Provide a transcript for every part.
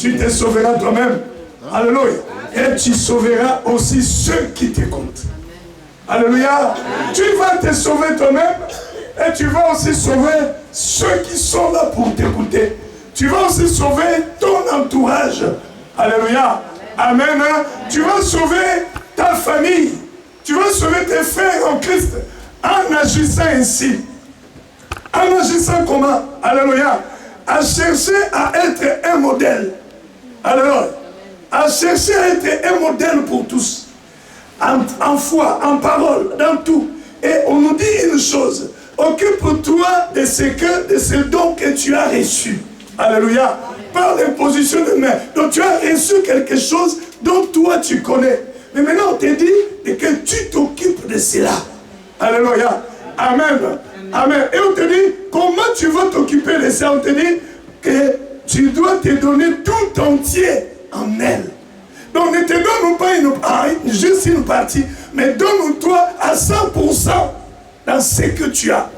Tu te sauveras toi-même. Alléluia. Et tu sauveras aussi ceux qui t'écoutent. Alléluia. Tu vas te sauver toi-même et tu vas aussi sauver ceux qui sont là pour t'écouter. Tu vas aussi sauver ton entourage. Alléluia. Amen. Tu vas sauver ta famille. Tu vas sauver tes frères en Christ en agissant ainsi. En agissant comment? Alléluia. À chercher à être un modèle. Alléluia. À chercher à être un modèle pour tous. En foi, en parole, dans tout. Et on nous dit une chose. Occupe-toi de ce don que tu as reçu. Alléluia. Par l'imposition de main. Donc tu as reçu quelque chose dont toi tu connais. Mais maintenant on te dit que tu t'occupes de cela. Alléluia. Amen. Amen. Et on te dit, comment tu vas t'occuper de ça? On te dit que tu dois te donner tout entier en elle. Donc ne te donne pas juste une partie, mais donne-toi à 100% dans ce que tu as.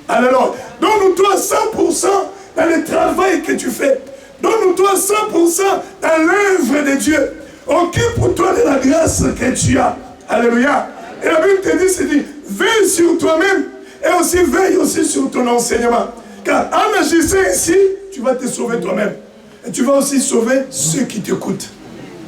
Alléluia. Donne-toi à 100% dans le travail que tu fais. Donne-toi 100% dans l'œuvre de Dieu. Occupe-toi de la grâce que tu as. Alléluia. Et la Bible te dit, veille sur toi-même et aussi veille aussi sur ton enseignement. Car en agissant ainsi, tu vas te sauver toi-même. Et tu vas aussi sauver ceux qui t'écoutent.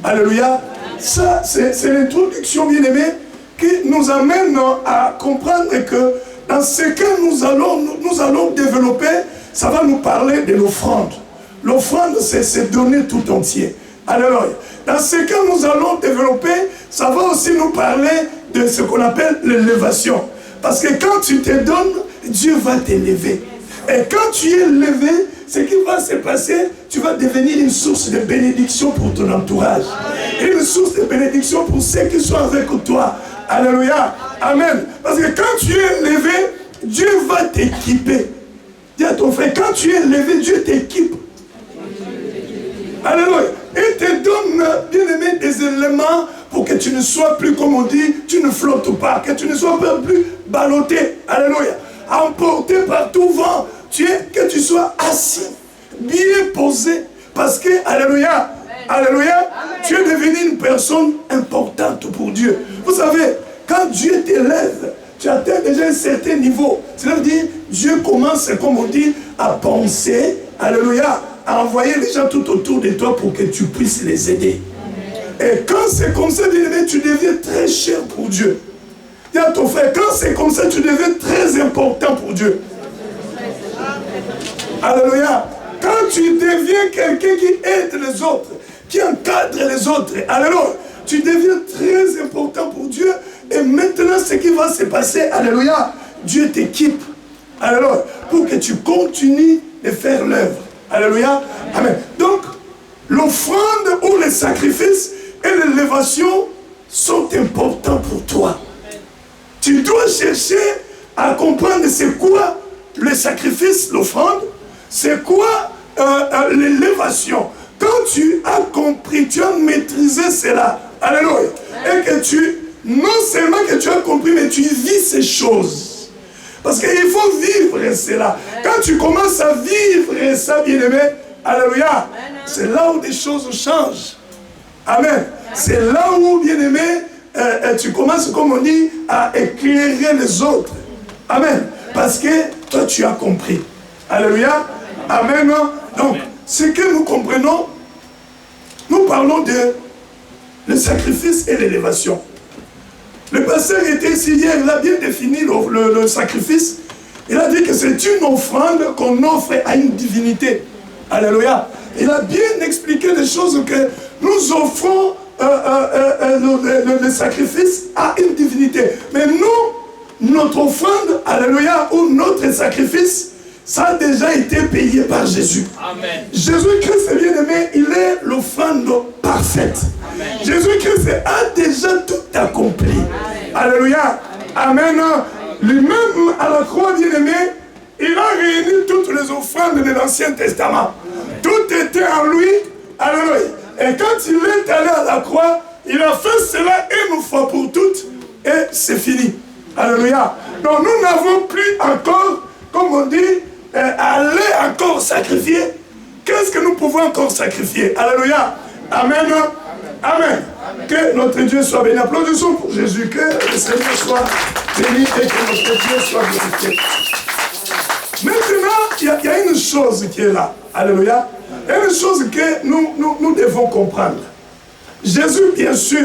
Alléluia. Ça, c'est l'introduction, bien-aimée, qui nous amène à comprendre que dans ce que nous allons développer, ça va nous parler de l'offrande. L'offrande, c'est se donner tout entier. Alléluia. Dans ce que nous allons développer, ça va aussi nous parler de ce qu'on appelle l'élévation. Parce que quand tu te donnes, Dieu va t'élever. Et quand tu es élevé, ce qui va se passer, tu vas devenir une source de bénédiction pour ton entourage. Une source de bénédiction pour ceux qui sont avec toi. Alléluia. Amen. Parce que quand tu es élevé, Dieu va t'équiper. Dis à ton frère, quand tu es élevé, Dieu t'équipe. Alléluia. Et te donne, bien aimé, des éléments pour que tu ne sois plus, comme on dit, tu ne flottes pas, que tu ne sois pas plus ballotté. Alléluia. Emporté par tout vent. Que tu sois assis, bien posé. Parce que, alléluia, alléluia, tu es devenu une personne importante pour Dieu. Vous savez, quand Dieu t'élève, tu atteins déjà un certain niveau. Cela veut dire, Dieu commence, comme on dit, à penser, alléluia, à envoyer les gens tout autour de toi pour que tu puisses les aider. Et quand c'est comme ça, bien-aimé, tu deviens très cher pour Dieu. Dis à ton frère, quand c'est comme ça, tu deviens très important pour Dieu. Alléluia. Quand tu deviens quelqu'un qui aide les autres, qui encadre les autres, alléluia, tu deviens très important pour Dieu. Et maintenant, ce qui va se passer, alléluia, Dieu t'équipe, alléluia, pour que tu continues de faire l'œuvre. Alléluia. Amen. Donc, l'offrande ou les sacrifices et l'élévation sont importants pour toi. Tu dois chercher à comprendre c'est quoi le sacrifice, l'offrande, c'est quoi l'élévation. Quand tu as compris, tu as maîtrisé cela, alléluia, et que non seulement que tu as compris, mais tu vis ces choses. Parce qu'il faut vivre cela. Quand tu commences à vivre ça, bien-aimé, alléluia, c'est là où des choses changent. Amen. C'est là où, bien-aimé, tu commences, comme on dit, à éclairer les autres. Amen. Parce que toi, tu as compris. Alléluia. Amen. Donc, ce que nous comprenons, nous parlons de le sacrifice et l'élévation. Le pasteur était ici hier, il a bien défini le sacrifice. Il a dit que c'est une offrande qu'on offre à une divinité. Alléluia. Il a bien expliqué les choses que nous offrons le sacrifice à une divinité. Mais nous, notre offrande, alléluia, ou notre sacrifice, ça a déjà été payé par Jésus. Amen. Jésus-Christ, bien-aimé, il est l'offrande parfaite. Jésus-Christ a déjà tout accompli. Amen. Alléluia. Amen. Amen. Lui-même, à la croix, bien-aimé, il a réuni toutes les offrandes de l'Ancien Testament. Amen. Tout était en lui. Alléluia. Et quand il est allé à la croix, il a fait cela une fois pour toutes. Et c'est fini. Alléluia. Donc nous n'avons plus encore, comme on dit, aller encore sacrifier. qu'est-ce que nous pouvons encore sacrifier? Alléluia. Amen. Amen. Que notre Dieu soit béni. Applaudissons pour Jésus. Que le Seigneur soit béni et que notre Dieu soit glorifié. Maintenant, il y a une chose qui est là. Alléluia. Il y a une chose que nous devons comprendre. Jésus, bien sûr,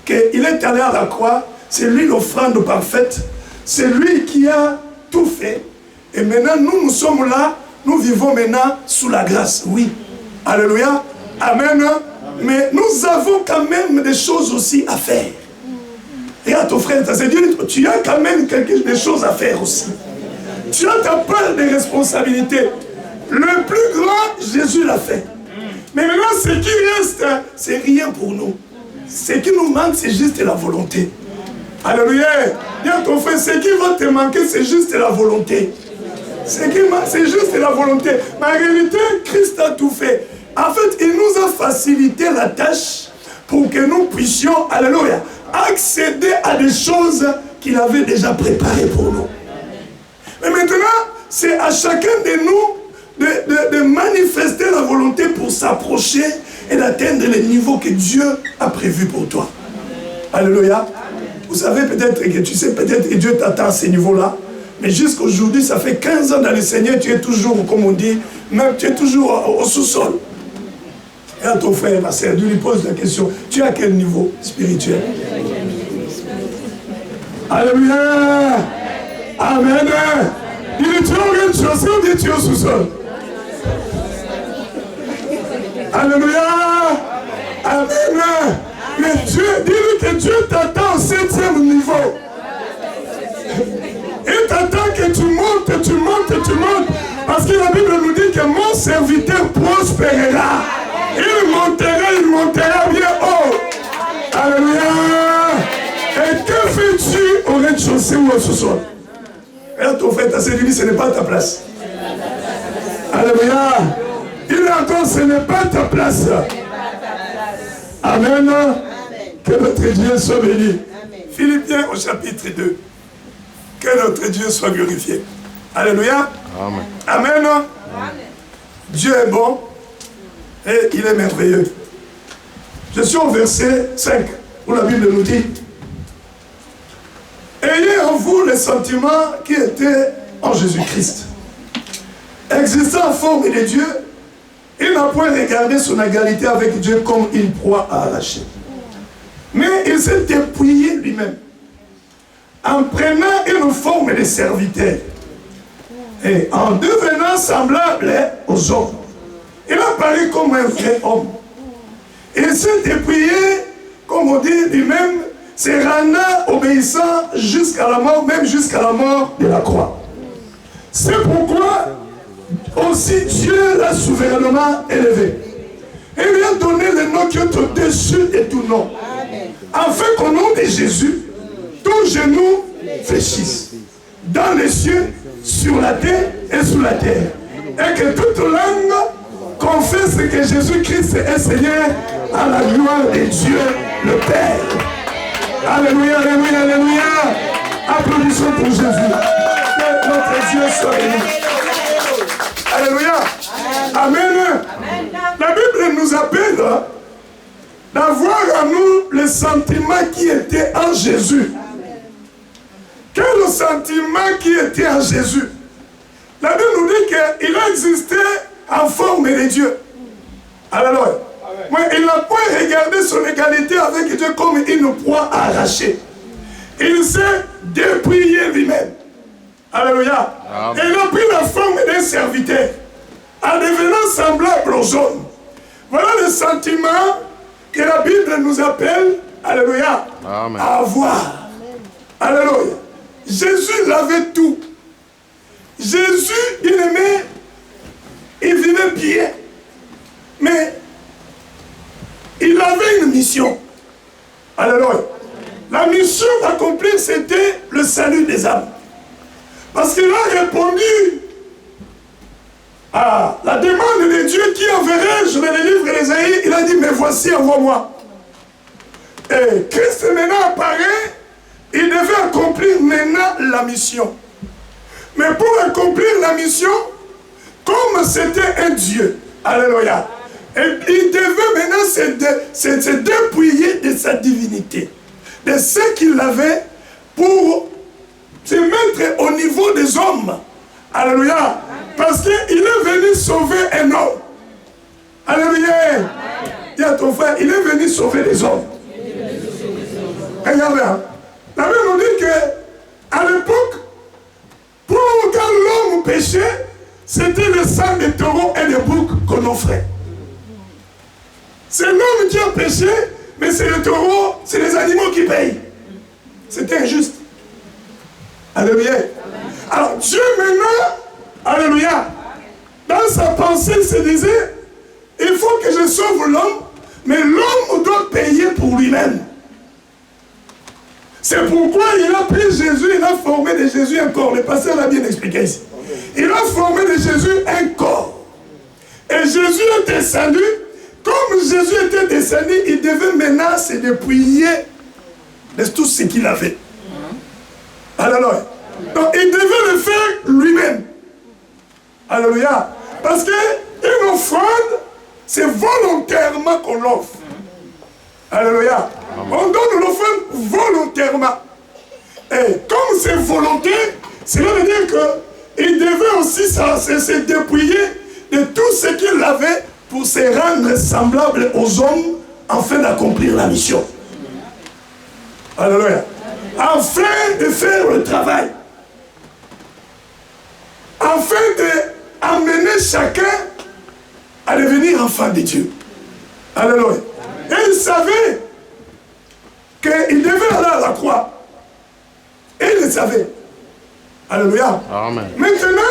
qu'il est allé à la croix, c'est lui l'offrande parfaite, c'est lui qui a tout fait. Et maintenant, nous sommes là, nous vivons maintenant sous la grâce. Oui. Alléluia. Amen. Mais nous avons quand même des choses aussi à faire. Regarde ton frère, tu as quand même des choses à faire aussi. Tu as ta part de responsabilité. Le plus grand, Jésus l'a fait. Mais maintenant, ce qui reste, c'est rien pour nous. Ce qui nous manque, c'est juste la volonté. Alléluia. Dis à ton frère, ce qui va te manquer, c'est juste la volonté. C'est juste la volonté. Mais en réalité, Christ a tout fait. En fait, il nous a facilité la tâche pour que nous puissions, alléluia, accéder à des choses qu'il avait déjà préparées pour nous. Mais maintenant, c'est à chacun de nous de manifester la volonté pour s'approcher et d'atteindre les niveaux que Dieu a prévus pour toi. Alléluia. Vous savez peut-être que tu sais peut-être que Dieu t'attend à ces niveaux-là. Mais jusqu'aujourd'hui, ça fait 15 ans dans le Seigneur, tu es toujours, comme on dit, même tu es toujours au sous-sol. Et à ton frère, ma sœur, Dieu lui pose la question, tu es à quel niveau spirituel? Alléluia. Amen. Dis-lui, tu es au rez-de-chaussée ou dis-tu es au sous-sol? Alléluia. Amen. Mais Dieu, dis-lui que Dieu t'attend au 7e niveau. Il t'attend que tu montes, tu montes, tu montes. Parce que la Bible nous dit que mon serviteur prospérera. Il montera bien haut. Alléluia. Et que fais-tu au rez-de-chaussée ou au sous-sol? Et ton frère, ta sœur lui dit, ce n'est pas ta place. Alléluia. Il est encore, ce n'est pas ta place. Amen. Que notre Dieu soit béni. Philippiens au chapitre 2. Que notre Dieu soit glorifié. Alléluia. Amen. Amen. Amen. Dieu est bon et il est merveilleux. Je suis au verset 5 où la Bible nous dit: ayez en vous les sentiments qui étaient en Jésus-Christ. Existant en forme de Dieu, il n'a point regardé son égalité avec Dieu comme une proie à arracher. Mais il s'est dépouillé lui-même en prenant une forme de serviteur et en devenant semblable aux hommes. Il a paru comme un vrai homme. Il s'est dépouillé, comme on dit lui-même, se rendant obéissant jusqu'à la mort, même jusqu'à la mort de la croix. C'est pourquoi aussi Dieu l'a souverainement élevé. Et lui a donné le nom qui est au-dessus de tout nom. Afin qu'au nom de Jésus, tout genou fléchisse. Dans les cieux, sur la terre et sous la terre. Et que toute langue confesse que Jésus-Christ est Seigneur à la gloire de Dieu le Père. Alléluia, alléluia, alléluia. Applaudissons pour Jésus. Que notre Dieu soit béni. Alléluia. Amen. La Bible nous appelle d'avoir en nous le sentiment qui était en Jésus. Quel est le sentiment qui était en Jésus? La Bible nous dit qu'il a existé en forme de Dieu. Alléluia. Mais il n'a pas regardé son égalité avec Dieu comme une proie arrachée. Il s'est dépouillé lui-même. Alléluia. Et il a pris la forme d'un serviteur en devenant semblable aux hommes. Voilà le sentiment que la Bible nous appelle, alléluia, à avoir. Alléluia. Jésus l'avait tout. Jésus, il aimait, il vivait bien. Mais il avait une mission. Alléluia. La mission accomplie, c'était le salut des âmes. Parce qu'il a répondu à la demande de Dieu: qui enverrai-je dans le livre d'Ésaïe? Il a dit: mais voici, envoie-moi. Et Christ maintenant apparaît, il devait accomplir maintenant la mission. Mais pour accomplir la mission, comme c'était un Dieu, Alléluia. Et il devait maintenant se dépouiller de sa divinité, de ce qu'il avait pour se mettre au niveau des hommes. Alléluia. Parce qu'il est venu sauver un homme. Alléluia. Dis à ton frère, il est venu sauver les hommes. Regardez, hein. La Bible nous dit que à l'époque, pour quand l'homme péchait, c'était le sang des taureaux et des boucs qu'on offrait. C'est l'homme qui a péché, mais c'est les taureaux, c'est les animaux qui payent. C'était injuste. Alléluia. Alors Dieu maintenant, alléluia, dans sa pensée, il se disait, il faut que je sauve l'homme, mais l'homme doit payer pour lui-même. C'est pourquoi il a pris Jésus, il a formé de Jésus un corps. Le pasteur l'a bien expliqué ici. Il a formé de Jésus un corps. Et Jésus est descendu. Comme Jésus était descendu, il devait maintenant se dépouiller de tout ce qu'il avait. Alléluia. Donc il devait le faire lui-même. Alléluia. Parce qu'une offrande, c'est volontairement qu'on l'offre. Alléluia. On donne l'offrande volontairement. Et comme c'est volontaire, cela veut dire qu'il devait aussi se dépouiller de tout ce qu'il avait pour se rendre semblable aux hommes afin d'accomplir la mission. Alléluia. Afin de faire le travail. Afin d'amener chacun à devenir enfant de Dieu. Alléluia. Et il savait qu'il devait aller à la croix. Et il le savait. Alléluia. Amen. Maintenant,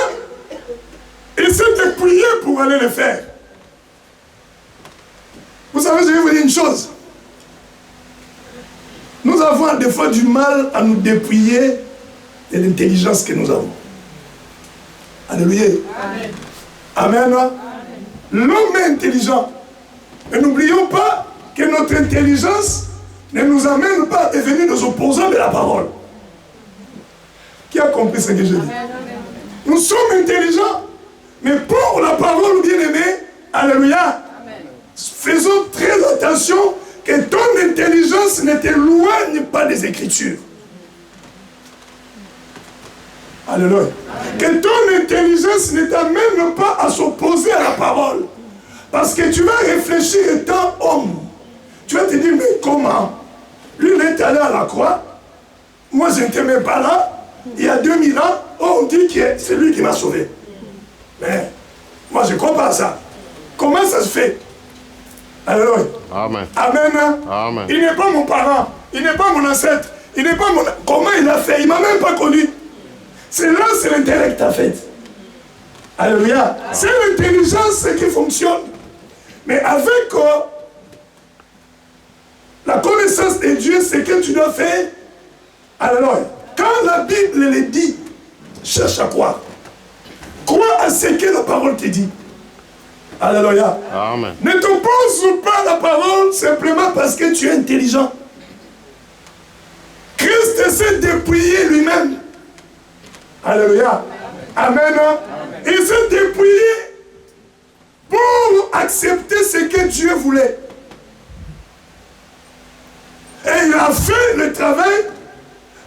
il s'est dépouillé pour aller le faire. Vous savez, je vais vous dire une chose. Nous avons des fois du mal à nous dépouiller de l'intelligence que nous avons. Alléluia. Amen. Amen. L'homme est intelligent. Et n'oublions pas que notre intelligence ne nous amène pas à devenir nos opposants de la parole. Qui a compris ce que je dis? Nous sommes intelligents, mais pour la parole bien-aimée, alléluia, faisons très attention que ton intelligence ne t'éloigne pas des Écritures. Alléluia. Que ton intelligence ne t'amène pas à s'opposer à la parole. Parce que tu vas réfléchir étant homme. Tu vas te dire, mais comment? Lui, il est allé à la croix. Moi, je n'étais même pas là. Il y a 2000 ans, on dit que c'est lui qui m'a sauvé. Mais moi, je ne crois pas à ça. Comment ça se fait? Alléluia. Amen. Amen. Amen. Il n'est pas mon parent. Il n'est pas mon ancêtre. Il n'est pas mon... Comment il a fait? Il ne m'a même pas connu. C'est là, c'est l'intellect en fait. Alléluia. C'est l'intelligence qui fonctionne. Mais avec la connaissance de Dieu, c'est que tu dois faire. Alléluia. Quand la Bible le dit, cherche à croire. Crois à ce que la parole te dit. Alléluia. Amen. Ne t'oppose pas à la parole simplement parce que tu es intelligent. Christ s'est dépouillé lui-même. Alléluia. Amen. Il s'est dépouillé pour accepter ce que Dieu voulait. Et il a fait le travail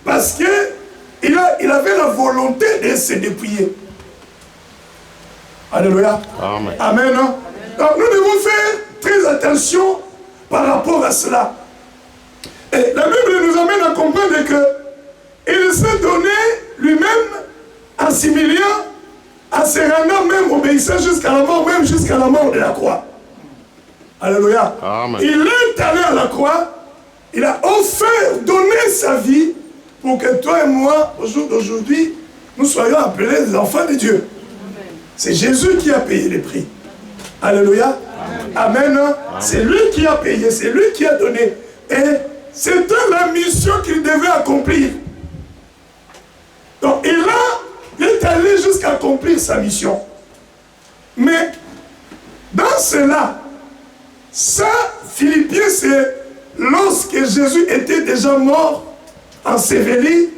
parce qu'il avait la volonté de se dépouiller. Alléluia. Amen. Amen. Donc nous devons faire très attention par rapport à cela. Et la Bible nous amène à comprendre qu'il s'est donné lui-même en s'humiliant, en se rendant même obéissant jusqu'à la mort, même jusqu'à la mort de la croix. Alléluia. Amen. Il est allé à la croix, il a offert, donné sa vie pour que toi et moi, au jour d'aujourd'hui, nous soyons appelés des enfants de Dieu. C'est Jésus qui a payé les prix. Alléluia. Amen. Amen. C'est lui qui a payé, c'est lui qui a donné. Et c'était la mission qu'il devait accomplir. Donc il est allé jusqu'à accomplir sa mission. Mais dans cela, ça, Philippiens, c'est lorsque Jésus était déjà mort, enseveli,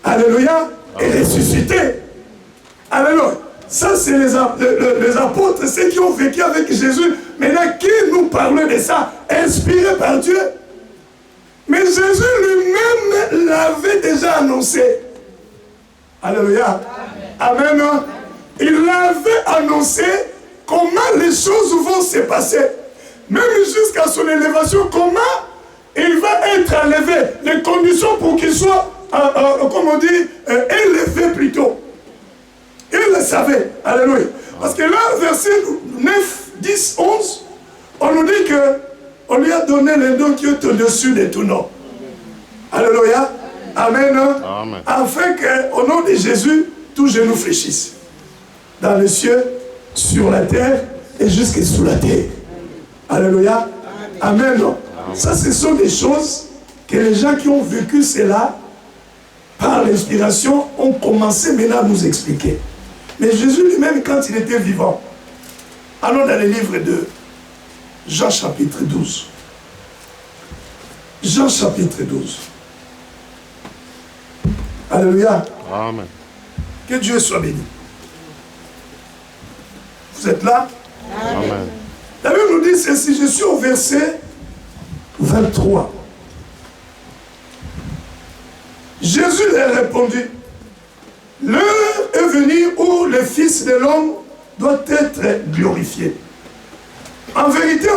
alléluia, et ressuscité. Alléluia. ça c'est les apôtres, ceux qui ont vécu avec Jésus. Maintenant, qui nous parle de ça? Inspiré par Dieu. Mais Jésus lui-même l'avait déjà annoncé. Alléluia. Amen. Amen. Il l'avait annoncé comment les choses vont se passer. Même jusqu'à son élévation, comment il va être enlevé. Les conditions pour qu'il soit, comme on dit, élevé plutôt. Il le savait. Alléluia. Parce que là, verset 9, 10, 11, on nous dit qu'on lui a donné le nom qui est au-dessus de tout nom. Alléluia. Amen. Amen. Afin qu'au nom de Jésus, tous genoux fléchissent. Dans les cieux, sur la terre et jusque sous la terre. Alléluia. Amen. Amen. Ça, ce sont des choses que les gens qui ont vécu cela, par l'inspiration, ont commencé maintenant à nous expliquer. Mais Jésus lui-même, quand il était vivant, allons dans le livre de Jean chapitre 12. Jean chapitre 12. Alléluia. Amen. Que Dieu soit béni. Vous êtes là? Amen. La Bible nous dit ceci, je suis au verset 23. Jésus leur répondit, l'heure est venue où le Fils de l'homme doit être glorifié. En vérité,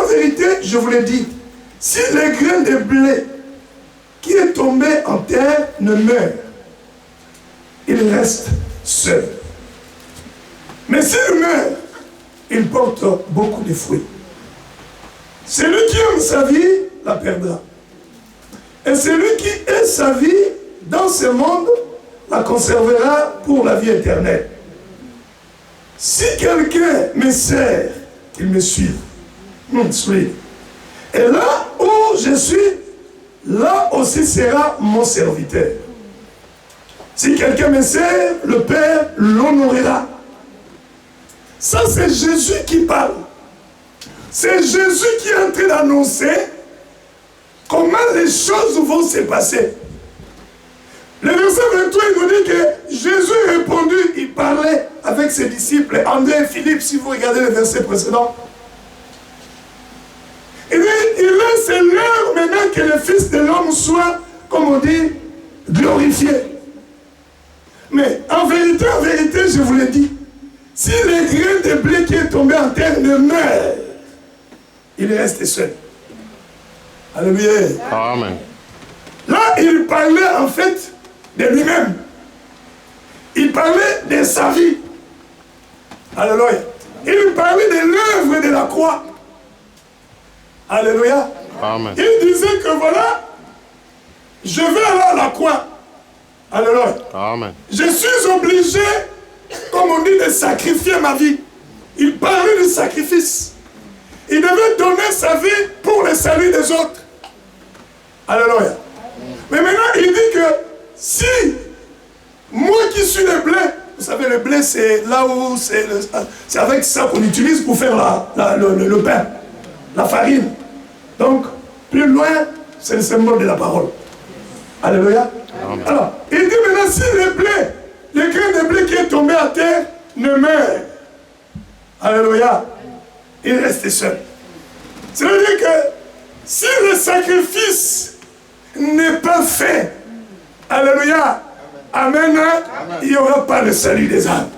je vous l'ai dit, si le grain de blé qui est tombé en terre ne meurt, il reste seul. Mais s'il meurt, il porte beaucoup de fruits. Celui qui aime sa vie la perdra. Et celui qui est sa vie dans ce monde la conservera pour la vie éternelle. Si quelqu'un me sert, qu'il me suive. Et là où je suis, là aussi sera mon serviteur. Si quelqu'un me sert, le Père l'honorera. Ça, c'est Jésus qui parle. C'est Jésus qui est en train d'annoncer comment les choses vont se passer. Le verset 23, il nous dit que Jésus répondu, il parlait avec ses disciples, André et Philippe, si vous regardez le verset précédent. Il dit, c'est l'heure maintenant que le Fils de l'homme soit, comme on dit, glorifié. Mais en vérité, je vous l'ai dit, si le grain de blé qui est tombé en terre ne meurt, il reste seul. Alléluia. Amen. Là, il parlait en fait de lui-même. Il parlait de sa vie. Alléluia. Il parlait de l'œuvre de la croix. Alléluia. Amen. Il disait que voilà, je vais aller à la croix. Alléluia. Amen. Je suis obligé, comme on dit, de sacrifier ma vie. Il parlait de sacrifice. Il devait donner sa vie pour le salut des autres. Alléluia. Mais maintenant, il dit que si moi qui suis le blé, vous savez, le blé, c'est là où c'est avec ça qu'on utilise pour faire le pain, la farine. Donc, plus loin, c'est le symbole de la parole. Alléluia. Amen. Alors, il dit maintenant, si le grain de blé qui est tombé à terre ne meurt, alléluia, il reste seul. C'est-à-dire que si le sacrifice n'est pas fait, alléluia, amen, il n'y aura pas le salut des âmes.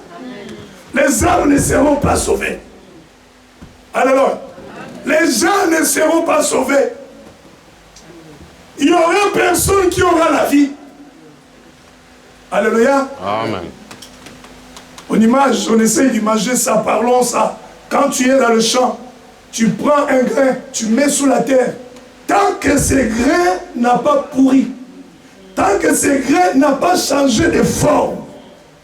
Les âmes ne seront pas sauvées. Alléluia. Les gens ne seront pas sauvés. Il n'y aura personne qui aura la vie. Alléluia. Amen. On essaye d'imager ça, parlons ça. Quand tu es dans le champ, tu prends un grain, tu mets sous la terre. Tant que ce grain n'a pas pourri, tant que ce grain n'a pas changé de forme,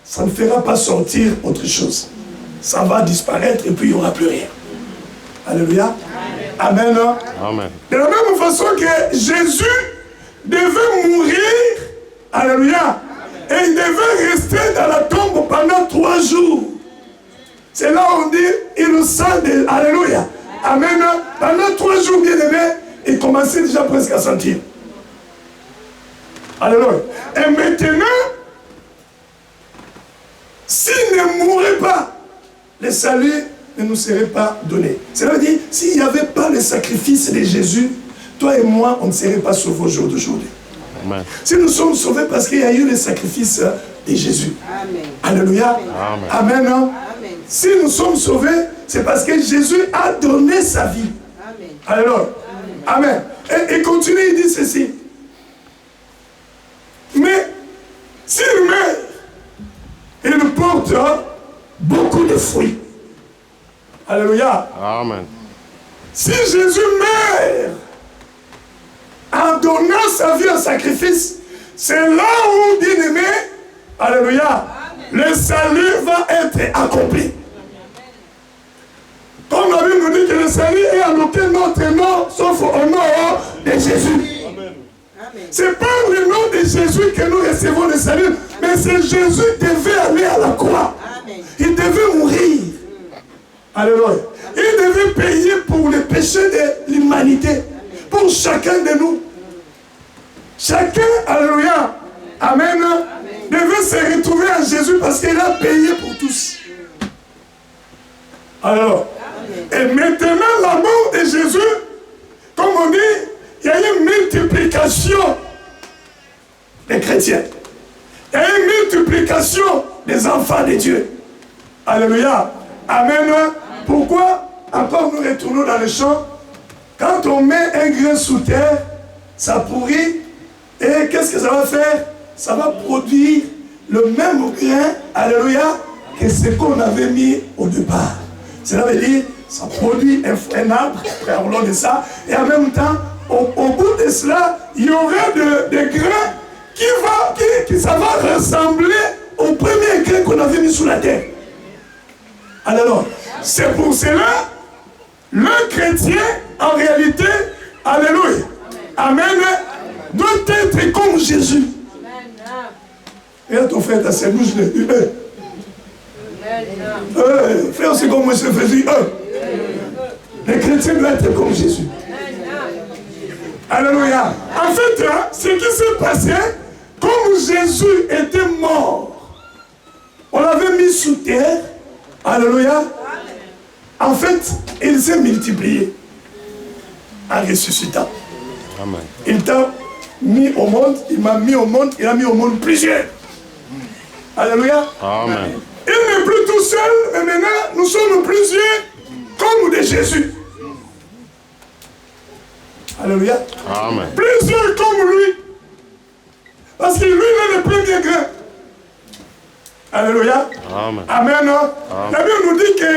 ça ne fera pas sortir autre chose. Ça va disparaître et puis il n'y aura plus rien. Alléluia. Amen. Amen. De la même façon que Jésus devait mourir, alléluia, et il devait rester dans la tombe pendant 3 jours. C'est là où on dit, il nous sent de... Alléluia. Amen. Pendant 3 jours, bien aimé, il commençait déjà presque à sentir. Alléluia. Et maintenant, s'il ne mourait pas, le salut ne nous serait pas donné. Cela veut dire, s'il n'y avait pas le sacrifice de Jésus, toi et moi, on ne serait pas sauvés au jour d'aujourd'hui. Si nous sommes sauvés parce qu'il y a eu le sacrifice de Jésus. Amen. Alléluia. Amen. Amen. Amen. Si nous sommes sauvés, c'est parce que Jésus a donné sa vie. Amen. Alors, Amen. Et continue, il dit ceci. Mais s'il meurt, il porte beaucoup de fruits. Alléluia. Amen. Si Jésus meurt en donnant sa vie en sacrifice, c'est là où, bien aimé, alléluia, le salut va être accompli. Comme la Bible nous dit que le salut est en aucun autre nom, sauf au nom de Jésus. C'est par le nom de Jésus que nous recevons le salut, mais c'est Jésus qui devait aller à la croix. Il devait mourir. Alléluia. Il devait payer pour les péchés de l'humanité, pour chacun de nous. Chacun, alléluia, amen, devait se retrouver en Jésus parce qu'il a payé pour tous. Alors, et maintenant, la mort de Jésus, comme on dit, il y a une multiplication des chrétiens. Il y a une multiplication des enfants de Dieu. Alléluia. Amen. Pourquoi? Encore nous retournons dans le champ. Quand on met un grain sous terre, ça pourrit. Et qu'est-ce que ça va faire? Ça va produire le même grain, alléluia, que ce qu'on avait mis au départ. Cela veut dire, ça produit un arbre, parlons de ça, et en même temps, au bout de cela, il y aura des grains qui ça va ressembler au premier grain qu'on avait mis sous la terre. Alors, c'est pour cela, le chrétien, en réalité, alléluia, amen, doit être comme Jésus. Et à ton frère, à ses bouches, frère, c'est comme monsieur faisait. Les chrétiens doivent être comme Jésus. Alléluia. En fait, ce qui s'est passé, comme Jésus était mort, on l'avait mis sous terre. Alléluia. En fait, il s'est multiplié en ressuscitant. Amen. Il t'a mis au monde, il m'a mis au monde, il a mis au monde plusieurs. Alléluia. Amen. Il n'est plus tout seul, mais maintenant nous sommes plusieurs comme de Jésus. Alléluia. Amen. Plusieurs comme lui. Parce que lui, il est le premier grain. Alléluia. Amen. Amen. La Bible nous dit que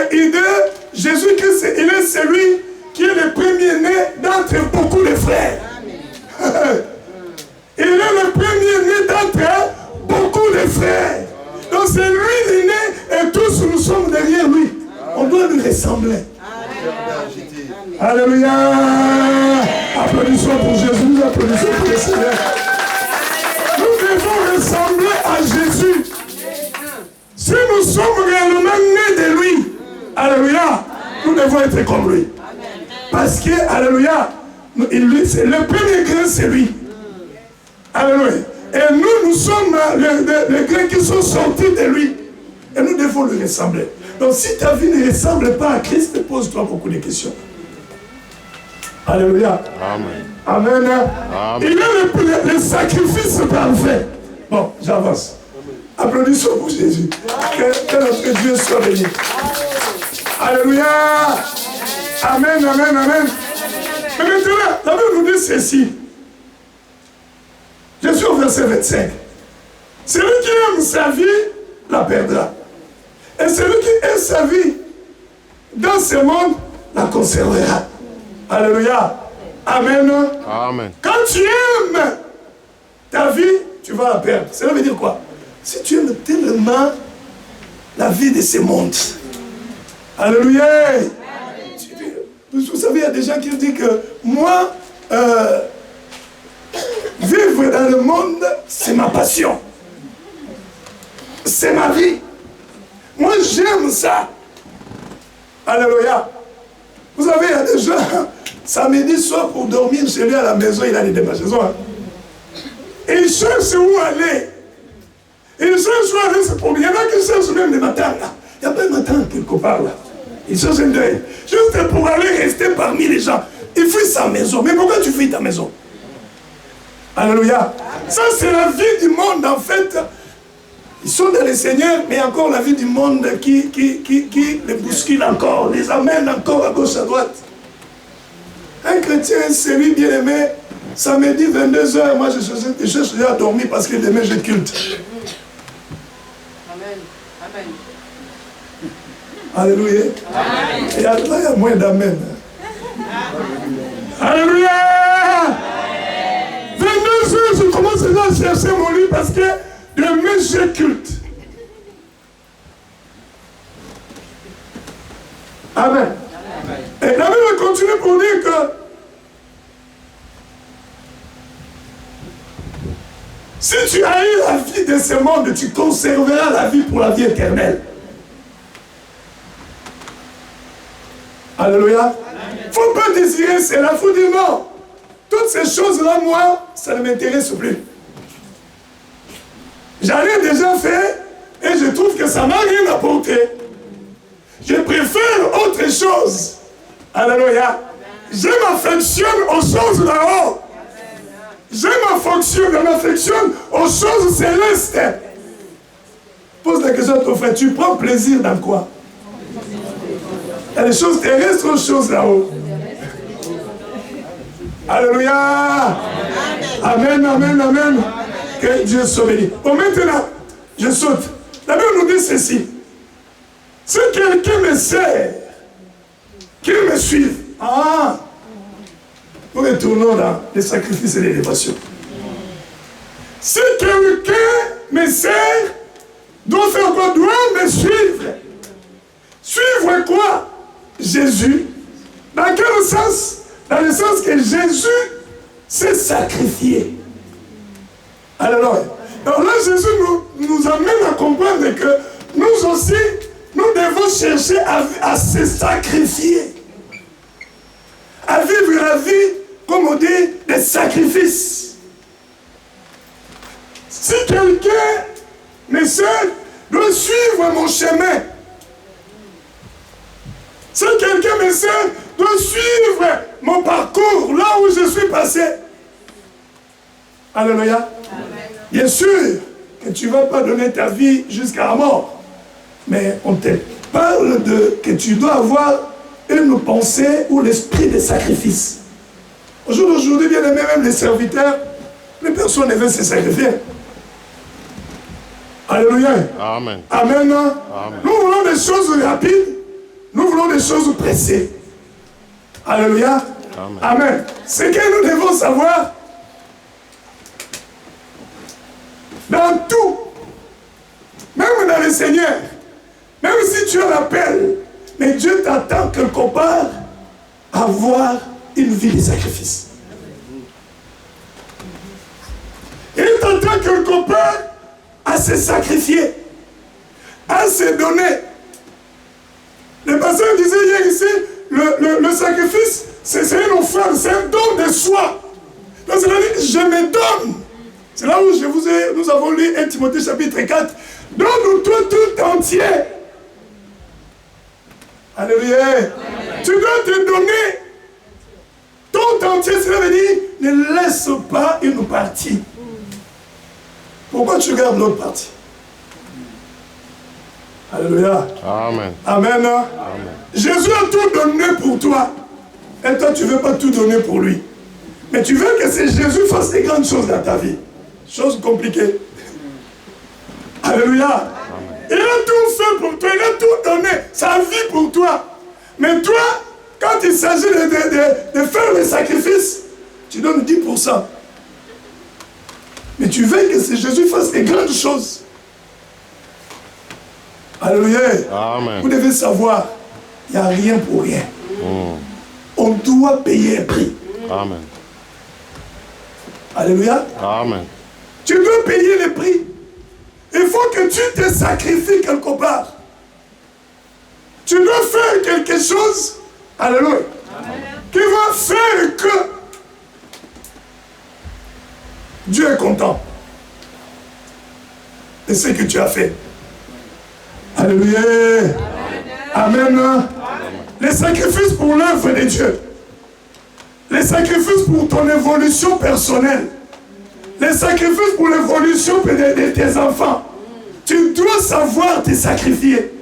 Jésus-Christ, il est celui qui est le premier-né d'entre beaucoup de frères. Il est le premier-né d'entre beaucoup de frères. Donc c'est lui l'aîné et tous nous sommes derrière lui. On doit lui ressembler. Amen. Alléluia. Applaudissons pour Jésus, applaudissons pour le Seigneur. Nous devons ressembler à Jésus. Si nous sommes réellement nés de lui, alléluia, nous devons être comme lui. Parce que, alléluia, le premier grain c'est lui. Alléluia. Et nous sommes les grains qui sont sortis de lui. Et nous devons lui ressembler. Donc si ta vie ne ressemble pas à Christ, pose-toi beaucoup de questions. Alléluia. Amen. Amen. Amen. Il est le sacrifice parfait. Bon, j'avance. Applaudissons pour Jésus. Que notre Dieu soit béni. Alléluia. Amen, amen, amen. Mais maintenant, la Bible nous dit ceci. Je suis au verset 25. Celui qui aime sa vie la perdra. Et celui qui aime sa vie dans ce monde la conservera. Alléluia. Amen. Amen. Quand tu aimes ta vie, tu vas la perdre. Cela veut dire quoi? Si tu aimes tellement la vie de ce monde. Alléluia. Vous savez, il y a des gens qui disent que moi, vivre dans le monde, c'est ma passion. C'est ma vie. Moi, j'aime ça. Alléluia. Vous savez, il y a des gens, samedi soir, pour dormir chez lui à la maison, il a des démarchaisons. Et il cherche où aller. Il cherche où aller, c'est pour lui. Il y en a qui cherchent même le matin. Là. Il n'y a pas un matin quelque parle. Il cherche un deuil. Juste pour aller rester parmi les gens. Il fuit sa maison. Mais pourquoi tu fuis ta maison? Alléluia. Ça, c'est la vie du monde, en fait. Ils sont dans le Seigneur, mais encore la vie du monde qui les bouscule encore, les amène encore à gauche, à droite. Un chrétien sérieux bien aimé, samedi 22h, moi je cherche déjà à dormir parce que demain j'ai culte. Amen. Amen. Alléluia. Amen. Et là, il y a moins d'amen. Alléluia. 22h, je commence déjà à chercher mon lit parce que demain j'ai culte. Amen. Et la Bible continue pour dire que si tu as eu la vie de ce monde, tu conserveras la vie pour la vie éternelle. Alléluia. Il ne faut pas désirer cela, il faut dire non. Toutes ces choses-là, moi, ça ne m'intéresse plus. J'en ai déjà fait et je trouve que ça ne m'a rien apporté. Je préfère autre chose. Alléluia. Je m'affectionne aux choses là-haut. Je m'affectionne aux choses célestes. Pose la question à ton frère, tu prends plaisir dans quoi? Il y a des choses terrestres aux choses là-haut. Alléluia. Amen, amen, amen. Que Dieu soit béni. Bon, maintenant, je saute. La Bible nous dit ceci. Si quelqu'un me sert, qu'il me suive. Ah! Nous retournons dans les sacrifices et les dévotions. Si quelqu'un me sert, doit faire quoi? Doit me suivre. Suivre quoi? Jésus. Dans quel sens? Dans le sens que Jésus s'est sacrifié. Alors là, Jésus nous amène à comprendre que nous aussi, nous devons chercher à se sacrifier. À vivre la vie, comme on dit, des sacrifices. Si quelqu'un me sert, doit suivre mon chemin. Si quelqu'un me sert, doit suivre mon parcours, là où je suis passé. Alléluia. Bien sûr que tu ne vas pas donner ta vie jusqu'à la mort. Mais on te parle de que tu dois avoir une pensée ou l'esprit de sacrifice. Au jour d'aujourd'hui, bien aimé, même les serviteurs, les personnes ne veulent se sacrifier. Alléluia. Amen. Amen. Amen. Nous voulons des choses rapides. Nous voulons des choses pressées. Alléluia. Amen. Amen. Ce que nous devons savoir, dans tout, même dans le Seigneur, même si tu as l'appel, mais Dieu t'attend quelque part à avoir une vie de sacrifice. Il t'attend quelque part à se sacrifier, à se donner. Le pasteur disait hier ici, le sacrifice, c'est une offrande, c'est un don de soi. Donc c'est-à-dire, je me donne. C'est là où nous avons lu 1 Timothée chapitre 4. Donne-toi tout entier. Alléluia. Tu dois te donner tout entier. Cela veut dire, ne laisse pas une partie. Pourquoi tu gardes l'autre partie? Alléluia. Amen. Amen. Amen. Jésus a tout donné pour toi. Et toi, tu ne veux pas tout donner pour lui. Mais tu veux que Jésus fasse des grandes choses dans ta vie. Choses compliquées. Alléluia. Amen. Il a tout fait pour toi. Il a tout donné. Sa vie pour toi. Mais toi, quand il s'agit de faire le sacrifice, tu donnes 10%. Mais tu veux que Jésus fasse des grandes choses. Alléluia. Amen. Vous devez savoir, il n'y a rien pour rien. On doit payer un prix. Amen. Alléluia. Amen. Tu dois payer le prix. Il faut que tu te sacrifies quelque part. Tu dois faire quelque chose. Alléluia. Amen. Qui va faire que Dieu est content de ce que tu as fait. Alléluia. Amen. Amen. Les sacrifices pour l'œuvre de Dieu. Les sacrifices pour ton évolution personnelle. Les sacrifices pour l'évolution de tes enfants. Tu dois savoir te sacrifier.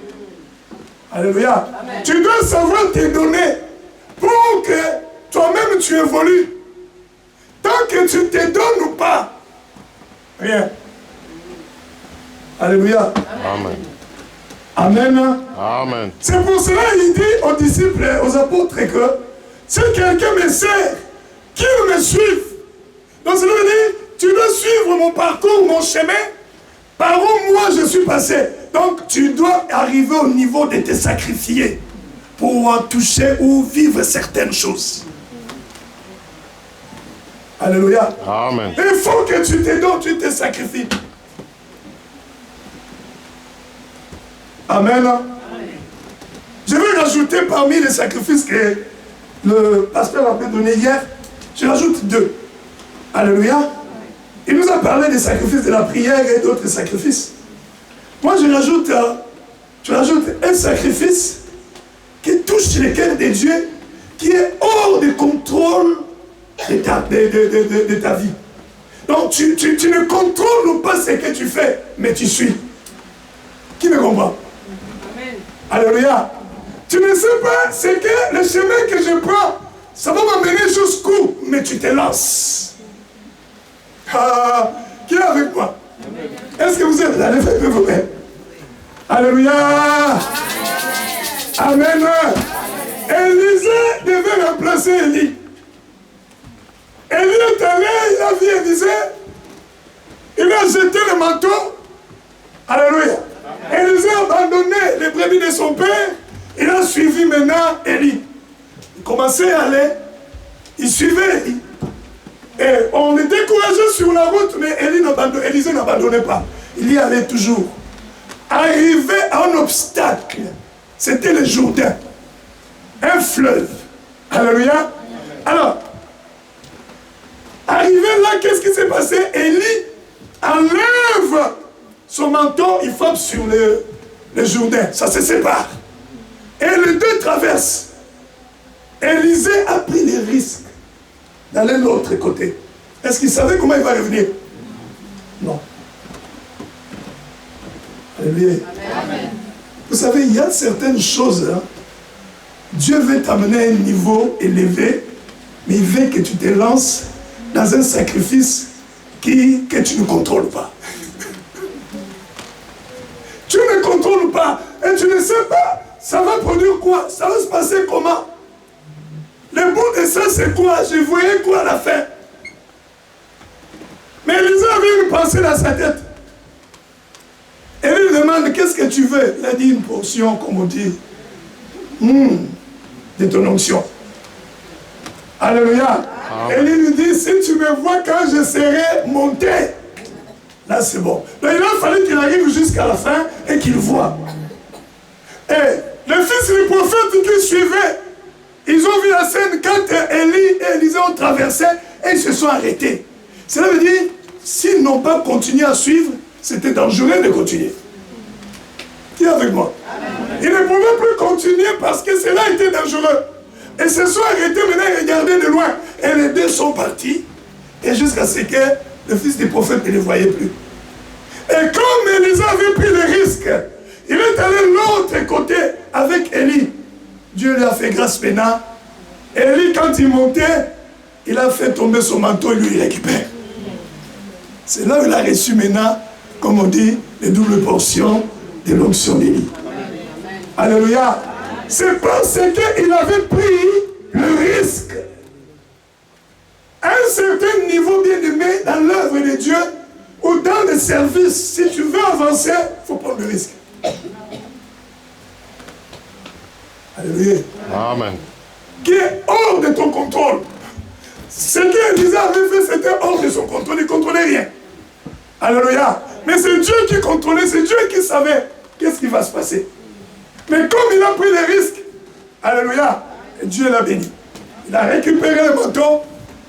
Alléluia. Amen. Tu dois savoir te donner pour que toi-même tu évolues. Tant que tu te donnes ou pas, rien. Alléluia. Amen. Amen. Amen. C'est pour cela qu'il dit aux disciples, aux apôtres que si quelqu'un me sert, qu'il me suive. Donc cela veut dire, tu dois suivre mon parcours, mon chemin, par où moi je suis passé. Donc tu dois arriver au niveau de te sacrifier pour toucher ou vivre certaines choses. Alléluia. Amen. Il faut que tu te donnes, tu te sacrifies. Amen. Je vais rajouter parmi les sacrifices que le pasteur a donné hier, je rajoute 2. Alléluia. Il nous a parlé des sacrifices de la prière et d'autres sacrifices. Moi, je rajoute un sacrifice qui touche le cœur de Dieu, qui est hors de contrôle de ta vie. Donc, tu ne contrôles pas ce que tu fais, mais tu suis. Qui me comprend? Amen. Alléluia. Tu ne sais pas ce que le chemin que je prends, ça va m'amener jusqu'où, mais tu te lances. Ah, qui est avec moi? Est-ce que vous êtes là? Levez vous-même. Alléluia. Amen. Élisée devait remplacer Élie. Élie est allé, il a vu Élisée, il a jeté le manteau. Alléluia. Élisée a abandonné les brebis de son père, il a suivi maintenant Élie. Il commençait à aller, il suivait Élie. Et on le décourageait sur la route, mais Élisée n'abandonnait pas. Il y allait toujours. Arrivé à un obstacle, c'était le Jourdain, un fleuve. Alléluia. Alors, arrivé là, qu'est-ce qui s'est passé? Élie enlève son manteau, il frappe sur le Jourdain, ça se sépare. Et les deux traversent. Élisée a pris les risques d'aller de l'autre côté. Est-ce qu'il savait comment il va revenir? Non. Alléluia. Amen. Vous savez, il y a certaines choses, hein, Dieu veut t'amener à un niveau élevé, mais il veut que tu te lances dans un sacrifice que tu ne contrôles pas. Tu ne contrôles pas et tu ne sais pas, ça va produire quoi? Ça va se passer comment? Le bout de ça, c'est quoi? Je voyais quoi à la fin? Mais Élisée avait une pensée dans sa tête. Et lui demande, qu'est-ce que tu veux? Il a dit une portion, comme on dit, de ton onction. Alléluia. Et il lui dit, si tu me vois quand je serai monté, là c'est bon. Donc il a fallu qu'il arrive jusqu'à la fin et qu'il voit. Et le fils du prophète qui suivait, ils ont vu la scène quand Élie et Élisée ont traversé et ils se sont arrêtés. Cela veut dire, s'ils n'ont pas continué à suivre, c'était dangereux de continuer. Qui est avec moi? Ils ne pouvaient plus continuer parce que cela était dangereux. Et se sont arrêtés maintenant et regardaient de loin. Et les deux sont partis. Et jusqu'à ce que le fils du prophète ne les voyait plus. Et comme Élisée avait pris le risque, il est allé de l'autre côté avec Élie. Dieu lui a fait grâce maintenant. Élie, quand il montait, il a fait tomber son manteau et lui, il récupère. C'est là où il a reçu maintenant, comme on dit, les doubles portions de l'onction d'Élie. Alléluia. C'est parce qu'il avait pris le risque. À un certain niveau, bien aimé, dans l'œuvre de Dieu, ou dans le service, si tu veux avancer, il faut prendre le risque. Alléluia. Amen. Qui est hors de ton contrôle. Ce qu'Élisée avait fait, c'était hors de son contrôle. Il ne contrôlait rien. Alléluia. Mais c'est Dieu qui contrôlait, c'est Dieu qui savait qu'est-ce qui va se passer. Mais comme il a pris les risques, alléluia, Dieu l'a béni. Il a récupéré le manteau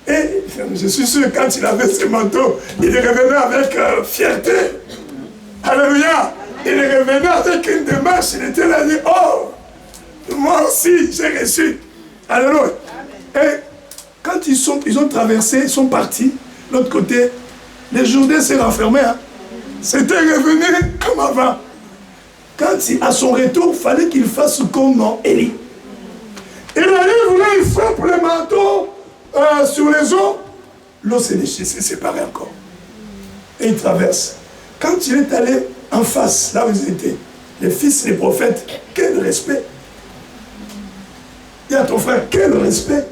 et je suis sûr que quand il avait ce manteau, il revenait avec fierté. Alléluia. Il revenait avec une démarche, il était là, il dit, oh, moi aussi, j'ai reçu. Alléluia. Et quand ils ont traversé, ils sont partis, de l'autre côté, les Jourdains s'est renfermé. Hein. C'était revenu comme avant. Quand à son retour, il fallait qu'il fasse comme Élie. Il arrive là, il frappe le manteau sur les eaux. L'eau s'est séparée encore. Et il traverse. Quand il est allé en face, là où ils étaient, les fils des prophètes, quel respect. Dis à ton frère, quel respect.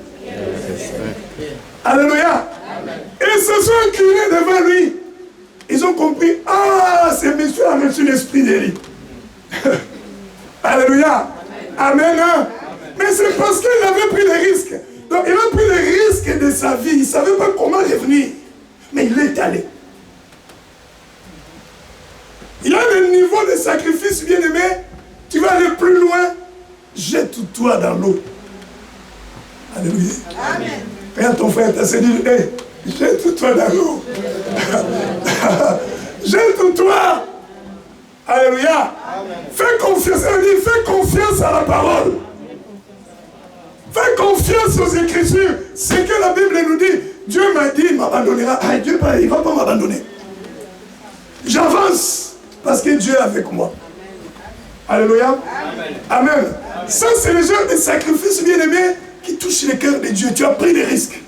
Alléluia. Et ils se sont inclinés devant lui. Ils ont compris, ah, ce monsieur a reçu l'esprit d'Élie. Alléluia. Amen. Amen. Mais c'est parce qu'il avait pris des risques. Donc il a pris les risques de sa vie. Il ne savait pas comment revenir. Mais il est allé. Il a le niveau de sacrifice, bien-aimé. Tu vas aller plus loin. Jette-toi dans l'eau. Alléluia. Amen. Regarde ton frère, t'as dit, hey, jette-toi dans l'eau. Jette-toi. Alléluia. Amen. Fais confiance. Elle dit, fais confiance à la parole. Fais confiance aux Écritures. C'est que la Bible nous dit. Dieu m'a dit, il m'abandonnera. Ah, Dieu, il ne va pas m'abandonner. J'avance parce que Dieu est avec moi. Alléluia. Amen. Amen. Ça, c'est le genre de sacrifice bien-aimé qui touche le cœur de Dieu. Tu as pris des risques.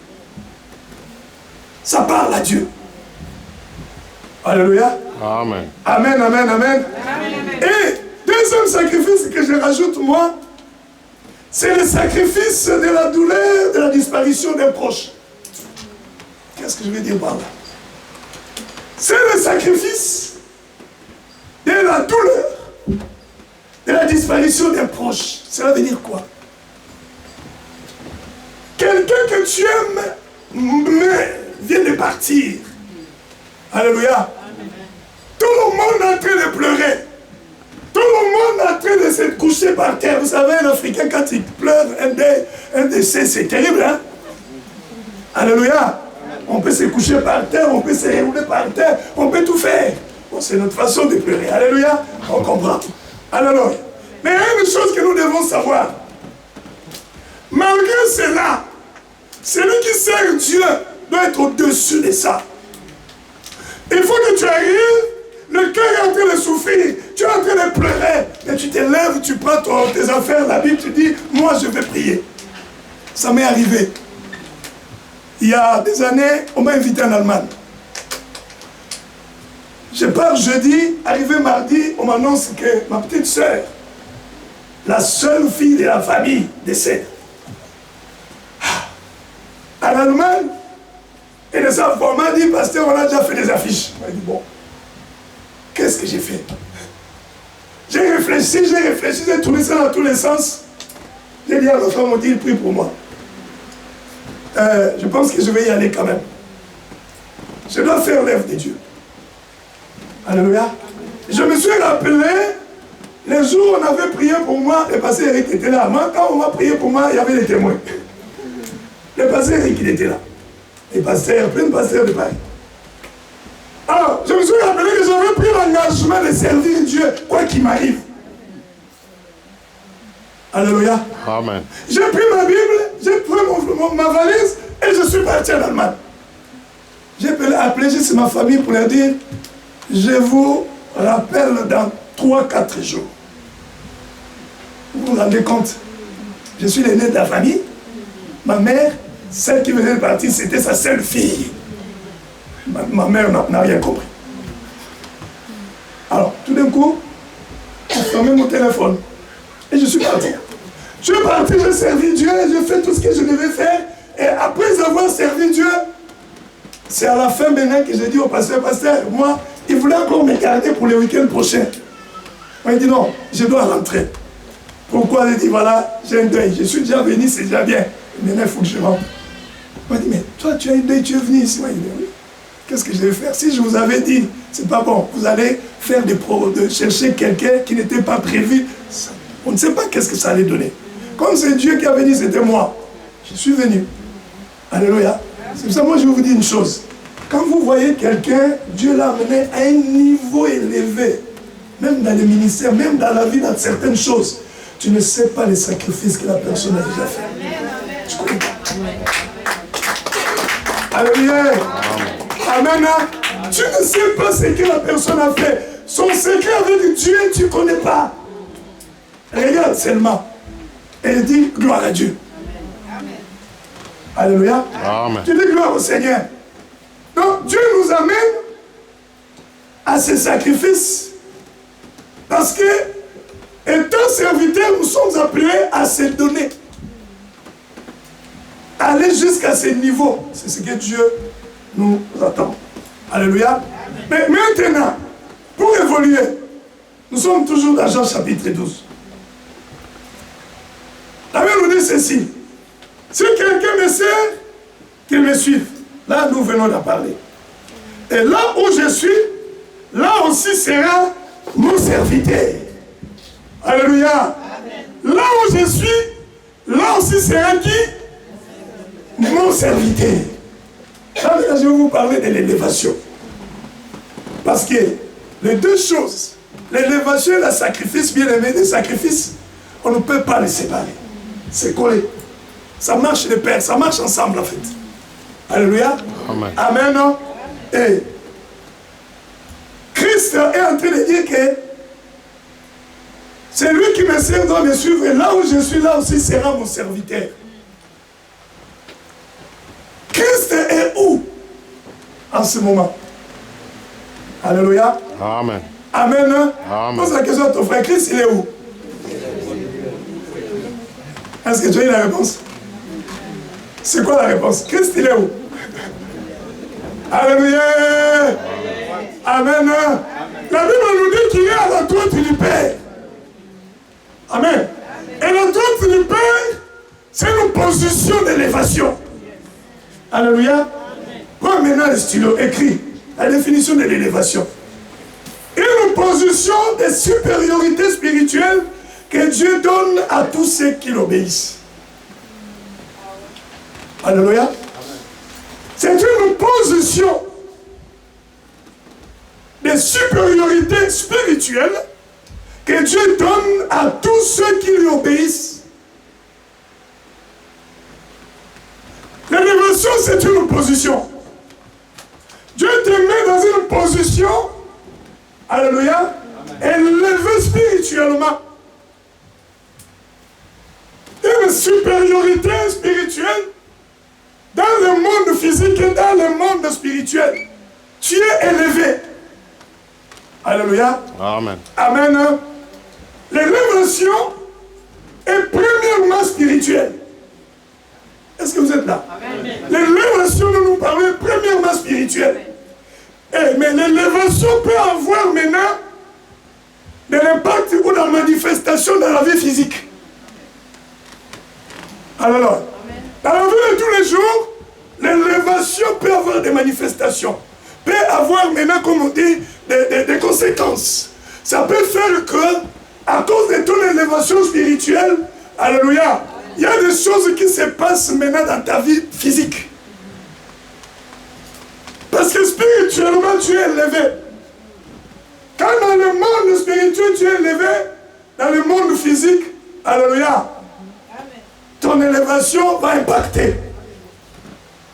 Ça parle à Dieu. Alléluia. Amen. Amen, amen, amen. Et deuxième sacrifice que je rajoute, moi, c'est le sacrifice de la douleur, de la disparition d'un proche. Qu'est-ce que je veux dire par là? C'est le sacrifice de la douleur, de la disparition d'un proche. Cela veut dire quoi? Quelqu'un que tu aimes, mais vient de partir. Alléluia. Tout le monde est en train de pleurer. Tout le monde est en train de se coucher par terre. Vous savez, un Africain, quand il pleure, un décès, c'est terrible. Hein? Alléluia. On peut se coucher par terre, on peut se rouler par terre, on peut tout faire. Bon, c'est notre façon de pleurer. Alléluia. On comprend. Alléluia. Mais il y a une chose que nous devons savoir. Malgré cela, celui qui sert Dieu doit être au-dessus de ça. Il faut que tu arrives, le cœur est en train de souffrir, tu es en train de pleurer, mais tu te lèves, tu prends tes affaires, la Bible, tu dis, moi je vais prier. Ça m'est arrivé. Il y a des années, on m'a invité en Allemagne. Je pars jeudi, arrivé mardi, on m'annonce que ma petite soeur, la seule fille de la famille, décède. En Allemagne, et de sa femme m'a dit, pasteur, on a déjà fait des affiches. On m'a dit, bon, qu'est-ce que j'ai fait? J'ai réfléchi, j'ai tourné ça dans tous les sens. J'ai dit à la femme, on dit, prie pour moi. Je pense que je vais y aller quand même. Je dois faire l'œuvre de Dieu. Alléluia. Je me suis rappelé, les jours où on avait prié pour moi, le pasteur Eric était là. Moi, quand on m'a prié pour moi, il y avait des témoins. Le pasteur Eric, il était là. Les pasteurs, plein de pasteurs de Paris. Alors, je me suis rappelé que j'avais pris l'engagement de servir Dieu, quoi qu'il m'arrive. Alléluia. Amen. J'ai pris ma Bible, j'ai pris ma valise et je suis parti en Allemagne. J'ai appelé juste ma famille pour leur dire, je vous rappelle dans 3-4 jours. Vous vous rendez compte? Je suis l'aîné de la famille. Ma mère, celle qui venait de partir, c'était sa seule fille. Ma mère n'a rien compris. Alors, tout d'un coup, j'ai fermé mon téléphone. Et je suis parti. Je suis parti, j'ai servi Dieu, j'ai fait tout ce que je devais faire. Et après avoir servi Dieu, c'est à la fin maintenant que j'ai dit au pasteur, moi, il voulait encore me garder pour le week-end prochain. Moi, il dit non, je dois rentrer. Pourquoi? Il dit voilà, j'ai un deuil. Je suis déjà venu, c'est déjà bien. Maintenant, il faut que je rentre. Moi, il dit, mais toi, tu as un deuil, tu es venu ici. Moi, il dit, oui. Qu'est-ce que je vais faire? Si je vous avais dit, c'est pas bon, vous allez faire de chercher quelqu'un qui n'était pas prévu. On ne sait pas qu'est-ce que ça allait donner. Comme c'est Dieu qui avait dit, c'était moi. Je suis venu. Alléluia. C'est pour ça, moi, je vais vous dire une chose. Quand vous voyez quelqu'un, Dieu l'a amené à un niveau élevé, même dans les ministères, même dans la vie, dans certaines choses. tu ne sais pas les sacrifices que la personne a déjà fait. Tu connais pas. Alléluia. Amen. Tu ne sais pas ce que la personne a fait. Son secret avec Dieu, tu ne connais pas. Regarde seulement. Elle dit gloire à Dieu. Alléluia. Amen. Tu dis gloire au Seigneur. Donc Dieu nous amène à ces sacrifices parce que, étant serviteurs, nous sommes appelés à se donner. Aller jusqu'à ce niveau. C'est ce que Dieu nous attend. Alléluia. Mais maintenant, pour évoluer, nous sommes toujours dans Jean chapitre 12. La Bible nous dit ceci. Si quelqu'un me sert, qu'il me suive. Là, nous venons d'en parler. Et là où je suis, là aussi sera mon serviteur. Alléluia. Amen. Là où je suis, là aussi sera qui? Mon serviteur. Là, je vais vous parler de l'élévation. Parce que les deux choses, l'élévation et le sacrifice, bien aimé, les sacrifices, on ne peut pas les séparer. C'est collé. Ça marche de pair, ça marche ensemble en fait. Alléluia. Amen. Amen. Et Christ est en train de dire que c'est lui qui me sert doit me suivre. Et là où je suis, là aussi sera mon serviteur. Christ est où en ce moment? Alléluia. Amen. Amen. Amen. Pose la question à ton frère, Christ il est où? Est-ce que tu as eu la réponse? C'est quoi la réponse? Christ il est où? Alléluia. Amen. La Bible nous dit qu'il est à la droite du Père. Amen. Et la droite du Père, c'est une position d'élévation. Alléluia. Prends maintenant le stylo, écrit la définition de l'élévation. Une position de supériorité spirituelle que Dieu donne à tous ceux qui l'obéissent. Alléluia. C'est une position de supériorité spirituelle que Dieu donne à tous ceux qui lui obéissent. L'élévation, c'est une position. Dieu te met dans une position, alléluia, élevé spirituellement. Une supériorité spirituelle dans le monde physique et dans le monde spirituel. Tu es élevé. Alléluia. Amen. Amen. L'élévation est premièrement spirituelle. Est-ce que vous êtes là? L'élévation dont nous parlons est premièrement spirituelle. Mais l'élévation peut avoir maintenant de l'impact ou de la manifestation dans la vie physique. Alors, dans la vie de tous les jours, l'élévation peut avoir des manifestations, peut avoir maintenant, comme on dit, des conséquences. Ça peut faire que, à cause de ton élévation spirituelle, alléluia, il y a des choses qui se passent maintenant dans ta vie physique. Parce que spirituellement, tu es élevé. Quand dans le monde spirituel, tu es élevé, dans le monde physique, alléluia, ton élévation va impacter.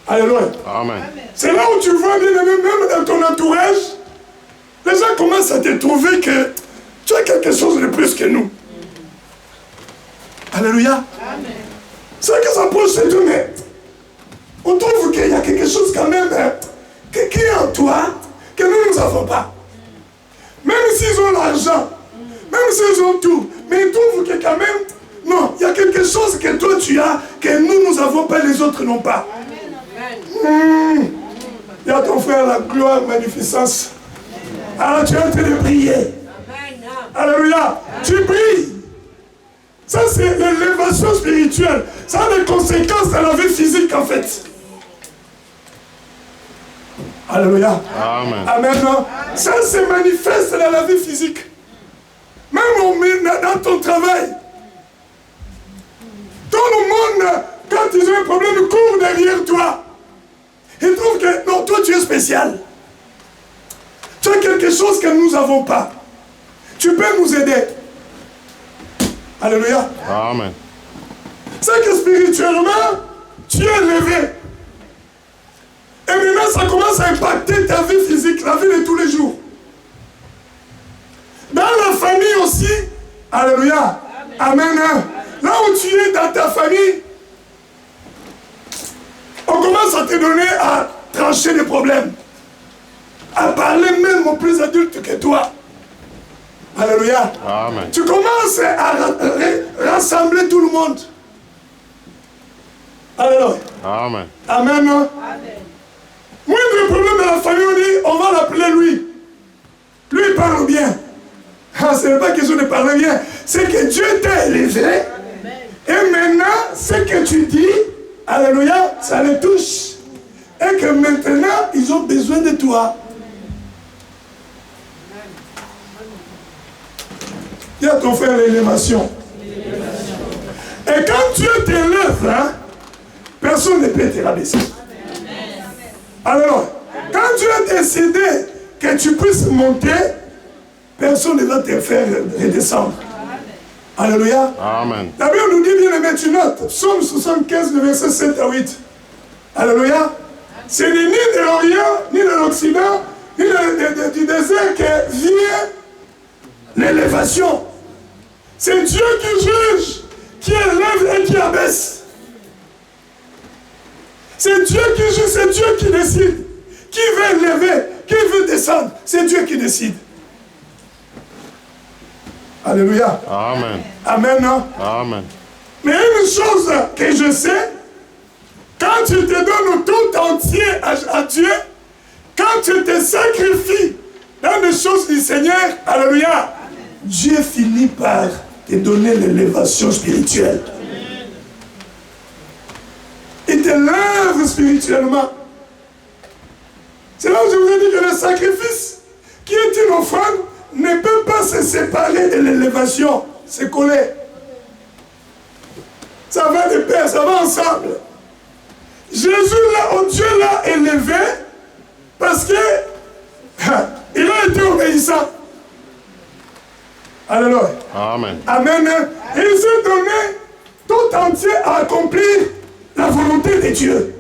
Alléluia. Amen. C'est là où tu vois, bien aimé, même dans ton entourage, les gens commencent à te trouver que tu as quelque chose de plus que nous. Alléluia. C'est que ça peut se donner. On trouve qu'il y a quelque chose quand même qui est en toi que nous n'avons pas. Même s'ils ont l'argent, même s'ils ont tout, mais ils trouvent que quand même, non, il y a quelque chose que toi tu as, que nous n'avons pas, les autres n'ont pas. Il y a ton frère, la gloire, magnificence. Alors tu es en train de prier. Alléluia. Tu pries. Ça c'est l'élévation spirituelle. Ça a des conséquences dans la vie physique en fait. Alléluia. Amen. Amen. Ça se manifeste dans la vie physique. Même dans ton travail. Tout le monde, quand ils ont un problème, court derrière toi. Ils trouvent que non, toi tu es spécial. Tu as quelque chose que nous n'avons pas. Tu peux nous aider. Alléluia. Amen. C'est que spirituellement, tu es élevé. Et maintenant, ça commence à impacter ta vie physique, la vie de tous les jours. Dans la famille aussi, alléluia, amen. Là où tu es dans ta famille, on commence à te donner à trancher des problèmes, à parler même aux plus adultes que toi. Alléluia. Amen. Tu commences à rassembler tout le monde. Alléluia. Amen. Amen. Moindre problème dans la famille, on dit, on va l'appeler lui. Lui, il parle bien. Ah, ce n'est pas question de parler bien. C'est que Dieu t'a élevé. Et maintenant, ce que tu dis, alléluia, ça les touche. Et que maintenant, ils ont besoin de toi. Dis à ton frère l'élévation. Et quand Dieu t'élève, hein, personne ne peut te rabaisser. Alors, quand Dieu a décidé que tu puisses monter, personne ne va te faire redescendre. Alléluia. Amen. La Bible nous dit, bien aimé, tu notes, Psaume 75, le verset 7 à 8. Alléluia. Ce n'est ni de l'Orient, ni de l'Occident, ni du désert que vient l'élévation. C'est Dieu qui juge, qui élève et qui abaisse. C'est Dieu qui juge, c'est Dieu qui décide. Qui veut élever, qui veut descendre, c'est Dieu qui décide. Alléluia. Amen. Amen, non? Amen. Mais une chose que je sais, quand tu te donnes tout entier à Dieu, quand tu te sacrifies dans les choses du Seigneur, alléluia, Dieu finit par te donner l'élévation spirituelle. Il te lève spirituellement. C'est là où je vous ai dit que le sacrifice, qui est une offrande, ne peut pas se séparer de l'élévation, se coller. Ça va de pair, ça va ensemble. Jésus, là, Dieu l'a élevé parce que il a été obéissant. Alléluia. Amen. Amen. Et il s'est donné tout entier à accomplir la volonté de Dieu.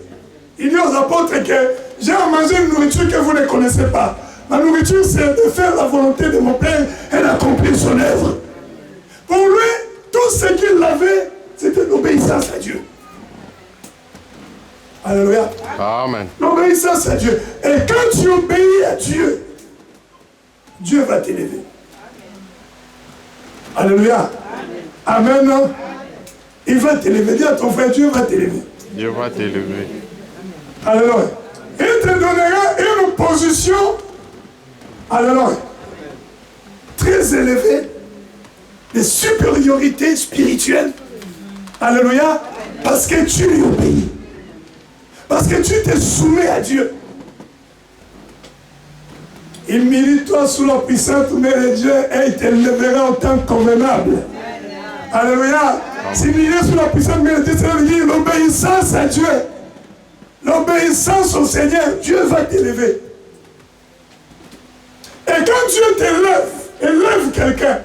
Il dit aux apôtres que j'ai à manger une nourriture que vous ne connaissez pas. Ma nourriture, c'est de faire la volonté de mon Père et d'accomplir son œuvre. Pour lui, tout ce qu'il avait, c'était l'obéissance à Dieu. Alléluia. Amen. L'obéissance à Dieu. Et quand tu obéis à Dieu, Dieu va t'élever. Alléluia. Amen. Amen. Il va t'élever. Dis à ton frère, Dieu va t'élever. Dieu va t'élever. Alléluia. Il te donnera une position, alléluia, très élevée, de supériorité spirituelle. Alléluia. Parce que tu lui obéis. Parce que tu te soumets à Dieu. Il milite-toi sous la puissante main de Dieu et il te lèvera en tant que convenable. Alléluia. S'il milite sous la puissante main de Dieu, ça veut dire l'obéissance à Dieu. L'obéissance au Seigneur, Dieu va t'élever. Et quand Dieu élève quelqu'un,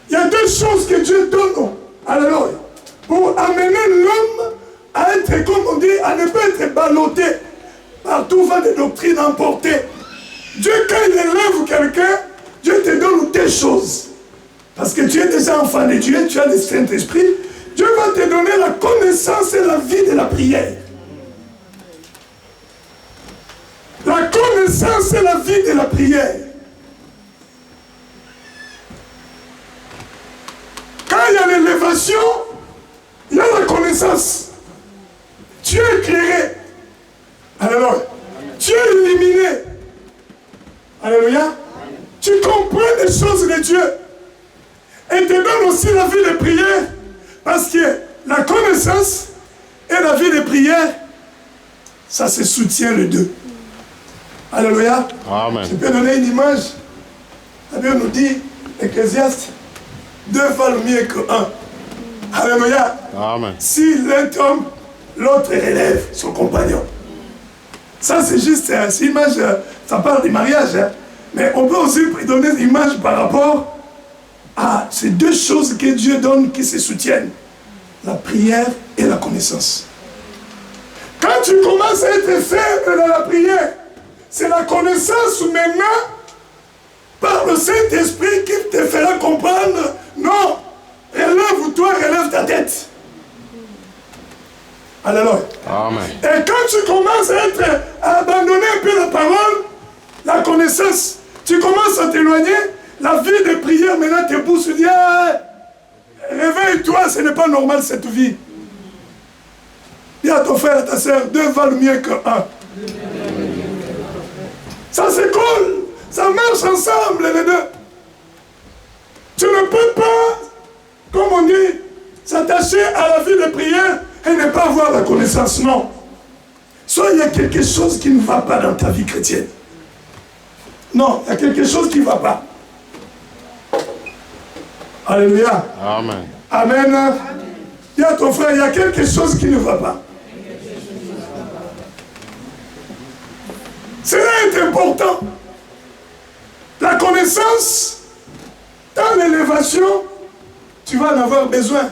il y a deux choses que Dieu donne. Alléluia. Pour amener l'homme à être, comme on dit, à ne pas être ballotté par tout vent de doctrine emporté. Dieu, quand il élève quelqu'un, Dieu te donne deux choses. Parce que tu es déjà enfant de Dieu, tu as le Saint-Esprit. Dieu va te donner la connaissance et la vie de la prière. La connaissance et la vie de la prière. Quand il y a l'élévation, il y a la connaissance. Tu es éclairé. Alléluia. Tu es illuminé. Alléluia. Tu comprends les choses de Dieu. Et te donne aussi la vie de prière. Parce que la connaissance et la vie de prière, ça se soutient les deux. Alléluia. Amen. Je peux donner une image. La Bible nous dit, Ecclésiaste, 2 valent mieux que 1. Alléluia. Amen. Si l'un tombe, l'autre relève son compagnon. Ça, c'est juste une image, ça parle du mariage. Hein. Mais on peut aussi donner une image par rapport Ah, c'est deux choses que Dieu donne qui se soutiennent. La prière et la connaissance. Quand tu commences à être faible dans la prière, c'est la connaissance maintenant par le Saint-Esprit qui te fera comprendre. Non, relève-toi, relève ta tête. Alléluia. Amen. Et quand tu commences à abandonner un peu la parole, la connaissance, tu commences à t'éloigner, la vie de prière maintenant te pousse, tu dis, ah, réveille-toi, ce n'est pas normal cette vie. Dis à ton frère, à ta soeur, deux valent mieux qu'un. Ça c'est cool, ça marche ensemble les deux. Tu ne peux pas, comme on dit, s'attacher à la vie de prière et ne pas avoir la connaissance, non. Soit il y a quelque chose qui ne va pas dans ta vie chrétienne. Non, il y a quelque chose qui ne va pas. Alléluia. Amen. Amen. Dis à ton frère, il y a quelque chose qui ne va pas. Cela est important. La connaissance, dans l'élévation, tu vas en avoir besoin.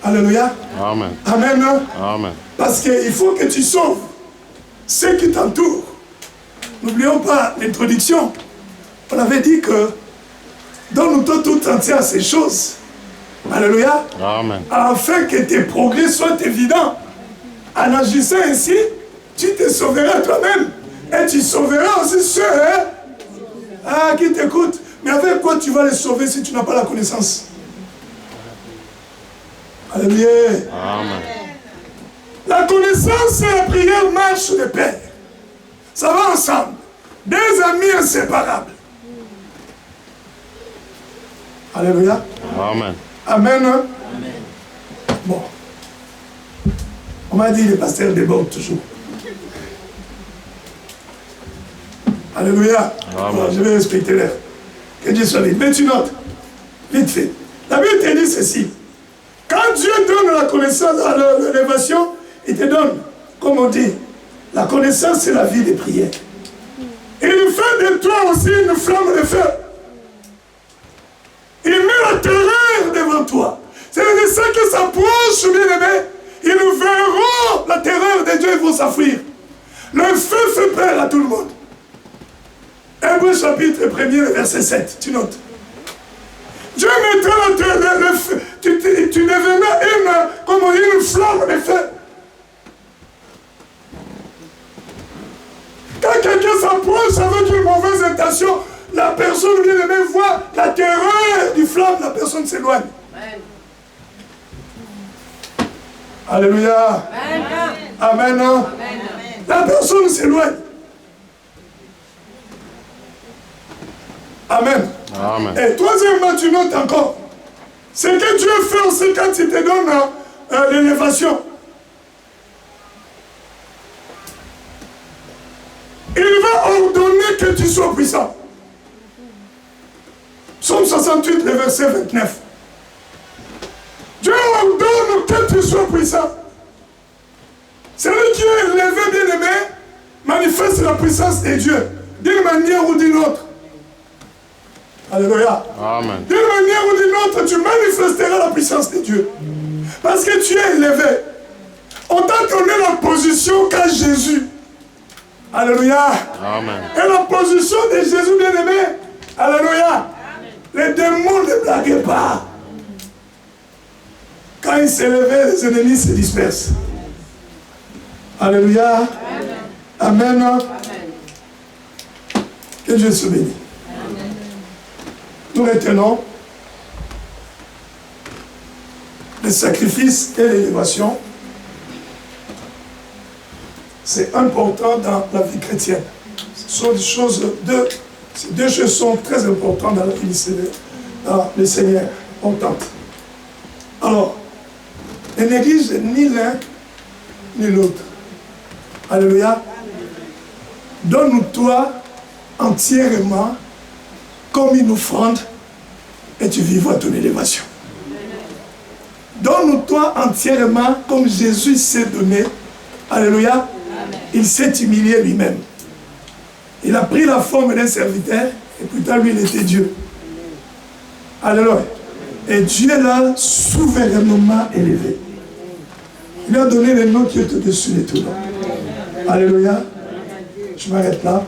Alléluia. Amen. Amen. Amen. Parce qu'il faut que tu sauves ceux qui t'entourent. N'oublions pas l'introduction. On avait dit que donne-nous tout entier à ces choses. Alléluia. Amen. Afin que tes progrès soient évidents. En agissant ainsi, tu te sauveras toi-même. Et tu sauveras aussi ceux qui t'écoutent. Mais avec quoi tu vas les sauver si tu n'as pas la connaissance? Alléluia. Amen. La connaissance et la prière marchent de pair. Ça va ensemble. Deux amis inséparables. Alléluia. Amen. Amen. Amen. Bon. On m'a dit les pasteurs débordent toujours. Alléluia. Alors, je vais respecter l'air. Que Dieu soit vite. Mais tu notes. Vite fait. La Bible te dit ceci. Quand Dieu donne la connaissance à l'élévation, il te donne, comme on dit, la connaissance c'est la vie des prières. Il fait de toi aussi une flamme de feu. Il met la terreur devant toi. C'est de ça que s'approche, bien aimé. Ils verront la terreur de Dieu, ils vont s'enfuir. Le feu fait peur à tout le monde. Hébreux chapitre 1er, verset 7, tu notes. Dieu mettra la terreur, le feu. Tu deviendras une flamme de feu. Quand quelqu'un s'approche avec une mauvaise intention, la personne vient de même voir la terreur du flamme, la personne s'éloigne. Alléluia. Amen. Amen. La personne s'éloigne. Amen. Amen. Et troisièmement, tu notes encore. Ce que Dieu fait aussi quand il te donne l'élévation. Il va ordonner que tu sois puissant. Psaume 68, le verset 29. Dieu ordonne que tu sois puissant. Celui qui est élevé, bien aimé, manifeste la puissance de Dieu, d'une manière ou d'une autre. Alléluia. Amen. D'une manière ou d'une autre, tu manifesteras la puissance de Dieu. Parce que tu es élevé. On t'a donné la position qu'a Jésus. Alléluia. Amen. Et la position de Jésus bien-aimé. Alléluia. Les démons ne blaguaient pas. Quand il s'élevait, les ennemis se dispersent. Alléluia. Amen. Amen. Que Dieu se bénisse. Nous retenons le sacrifice et l'élévation. C'est important dans la vie chrétienne. Ce sont des choses, ces deux choses sont très importantes dans la vie du Seigneur. Importantes. Alors, ne néglige ni l'un ni l'autre. Alléluia. Donne-toi entièrement comme une offrande et tu vivras ton élévation. Donne-toi entièrement comme Jésus s'est donné. Alléluia. Amen. Il s'est humilié lui-même. Il a pris la forme d'un serviteur et plus tard lui il était Dieu. Alléluia. Et Dieu l'a souverainement élevé. Il a donné le nom qui est au-dessus de tout nom. Alléluia. Je m'arrête là.